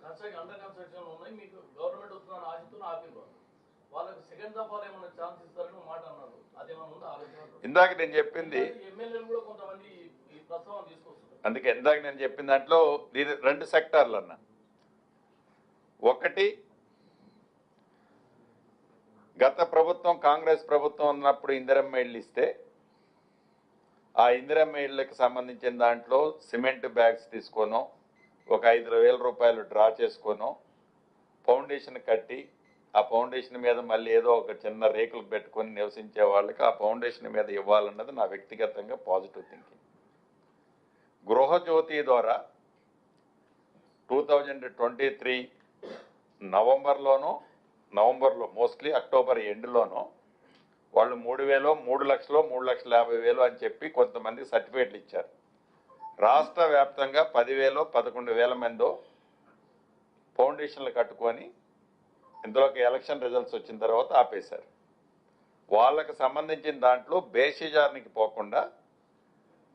Under construction ఉన్నాయి, మీకు government వస్తుందని ఆశిస్తున్న ఆపిరు వాళ్ళకి సెకండ్ దఫాలు ఏమైనా ఛాన్స్ ఇస్తారని మాట అన్నారు. అదేమన్నా ఉందా ఆలోచన? ఇందాక నేను చెప్పింది ఎమ్మెల్యేలు కూడా కొంతమంది ఈ ప్రస్తావన తీసుకొస్తున్నారు. అందుకే ఇందాక నేను చెప్పిన దాంట్లో దీని 2 సెక్టార్లు అన్నా. ఒకటి, గత ప్రభుత్వం కాంగ్రెస్ ప్రభుత్వం ఉన్నప్పుడు ఇందిరమ్మ ఇళ్ళు ఇస్తే ఆ ఇందిరమ్మ ఇళ్ళకి సంబంధించిన దాంట్లో సిమెంట్ బ్యాగ్స్ తీసుకోను, ఒక 5,000 రూపాయలు డ్రా చేసుకోను, ఫౌండేషన్ కట్టి ఆ ఫౌండేషన్ మీద మళ్ళీ ఏదో ఒక చిన్న రేకులు పెట్టుకొని నివసించే వాళ్ళకి ఆ ఫౌండేషన్ మీద ఇవ్వాలన్నది నా వ్యక్తిగతంగా పాజిటివ్ థింకింగ్. గృహజ్యోతి ద్వారా 2023 నవంబర్లో మోస్ట్లీ అక్టోబర్ ఎండ్లోనో వాళ్ళు 3,000, 3 లక్షలు, 3,50,000 అని చెప్పి కొంతమంది సర్టిఫికేట్లు ఇచ్చారు. రాష్ట్ర వ్యాప్తంగా 10,000, 11,000 మందో ఫౌండేషన్లు కట్టుకొని ఇందులోకి ఎలక్షన్ రిజల్ట్స్ వచ్చిన తర్వాత ఆపేశారు. వాళ్ళకి సంబంధించిన దాంట్లో బేషిజార్నికి పోకుండా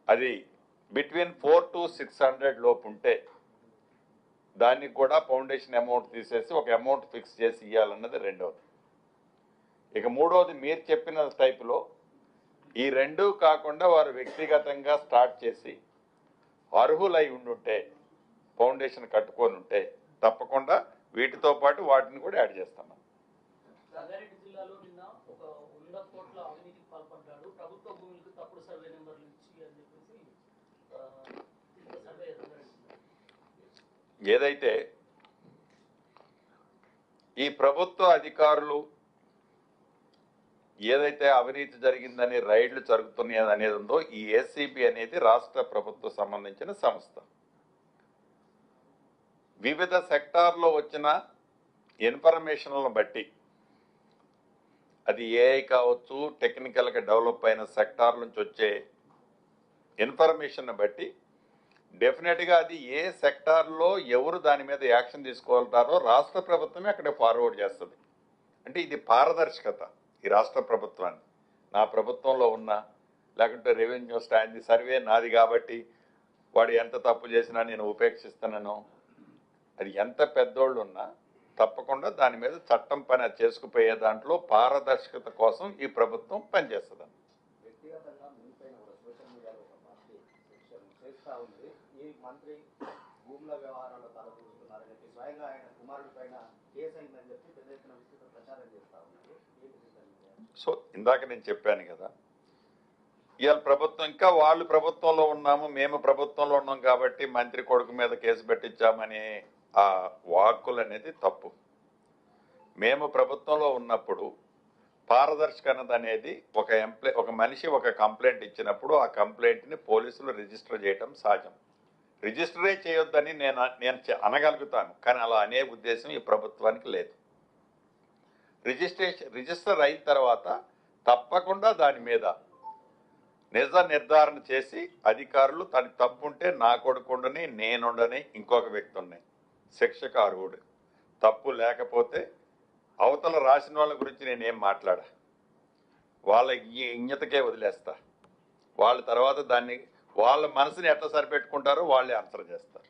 అది బిట్వీన్ 400 to 600 లోపు ఉంటే దానికి కూడా ఫౌండేషన్ అమౌంట్ తీసేసి ఒక అమౌంట్ ఫిక్స్ చేసి ఇవ్వాలన్నది రెండవది. ఇక మూడవది మీరు చెప్పిన టైపులో ఈ 2 కాకుండా వారు వ్యక్తిగతంగా స్టార్ట్ చేసి అర్హులై ఉండుంటే ఫౌండేషన్ కట్టుకొని ఉంటే తప్పకుండా వీటితో పాటు వాటిని కూడా యాడ్ చేస్తున్నాం. సంగారెడ్డి జిల్లాలో నిన్న ఒక 100 కోట్ల అవినీతికి పాల్పడ్డాడు, ప్రభుత్వ భూములకు తప్పుడు సర్వే నెంబర్లు ఇచ్చి అని చెప్పేసి సర్వే ఏదైతే ఈ ప్రభుత్వ అధికారులు ఏదైతే అవినీతి జరిగిందని రైడ్లు జరుగుతున్నాయి అనేది ఉందో ఈ ఏసీబీ అనేది రాష్ట్ర ప్రభుత్వం సంబంధించిన సంస్థ. వివిధ సెక్టార్లో వచ్చిన ఇన్ఫర్మేషన్లను బట్టి అది ఏఐ కావచ్చు, టెక్నికల్గా డెవలప్ అయిన సెక్టార్ నుంచి వచ్చే ఇన్ఫర్మేషన్ బట్టి డెఫినెట్గా అది ఏ సెక్టార్లో ఎవరు దాని మీద యాక్షన్ తీసుకోవాలంటారో రాష్ట్ర ప్రభుత్వమే అక్కడ ఫార్వర్డ్ చేస్తుంది. అంటే ఇది పారదర్శకత ఈ రాష్ట్ర ప్రభుత్వాన్ని. నా ప్రభుత్వంలో ఉన్నా లేకుంటే రెవెన్యూ స్టాండ్ సర్వే నాది కాబట్టి వాడు ఎంత తప్పు చేసినా నేను ఉపేక్షిస్తున్నాను, అది ఎంత పెద్దోళ్ళు ఉన్నా తప్పకుండా దాని మీద చట్టం పని అది చేసుకుపోయే దాంట్లో పారదర్శకత కోసం ఈ ప్రభుత్వం పనిచేస్తుంది. సో ఇందాక నేను చెప్పాను కదా, ఇవాళ ప్రభుత్వం ఇంకా వాళ్ళు ప్రభుత్వంలో ఉన్నాము, మేము ప్రభుత్వంలో ఉన్నాం కాబట్టి మంత్రి కొడుకు మీద కేసు పెట్టించామని ఆ వాక్కులు అనేది తప్పు. మేము ప్రభుత్వంలో ఉన్నప్పుడు పారదర్శకత అనేది ఒక మనిషి ఒక కంప్లైంట్ ఇచ్చినప్పుడు ఆ కంప్లైంట్ని పోలీసులు రిజిస్టర్ చేయడం సహజం. రిజిస్టరే చేయొద్దని నేను అనగలుగుతాను, కానీ అలా అనే ఉద్దేశం ఈ ప్రభుత్వానికి లేదు. రిజిస్టర్ అయిన తర్వాత తప్పకుండా దాని మీద నిజ నిర్ధారణ చేసి అధికారులు తన తప్పుంటే నా కొడుకుండని నేనుండని ఇంకొక వ్యక్తి ఉన్నాయి శిక్షకు అర్హుడు. తప్పు లేకపోతే అవతల రాసిన వాళ్ళ గురించి నేనేం మాట్లాడా, వాళ్ళ ఇజ్ఞతకే వదిలేస్తా. వాళ్ళ తర్వాత దాన్ని వాళ్ళ మనసుని ఎట్లా సరిపెట్టుకుంటారో వాళ్ళే ఆన్సర్ చేస్తారు.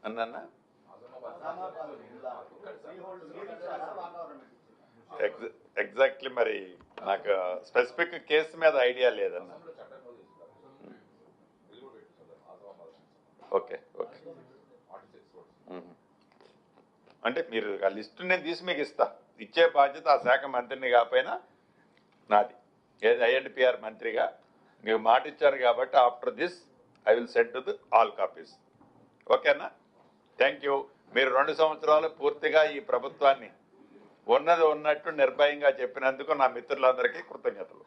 అన్న ఎగ్జాక్ట్లీ మరి నాకు స్పెసిఫిక్ కేసు మీద ఐడియా లేదన్న. ఓకే ఓకే అంటే మీరు ఆ లిస్టు నేను తీసి మీకు ఇస్తా. ఇచ్చే బాధ్యత ఆ శాఖ మంత్రిని కాకపోయినా నాది. ఏది ఐఎన్పిఆర్ మంత్రిగా మీరు మాట ఇచ్చారు కాబట్టి after this I will send to all copies. ఓకేనా? Thank you. మీరు 2 సంవత్సరాలు పూర్తిగా ఈ ప్రభుత్వాన్ని ఉన్నది ఉన్నట్టు నిర్భయంగా చెప్పినందుకు నా మిత్రులందరికీ కృతజ్ఞతలు.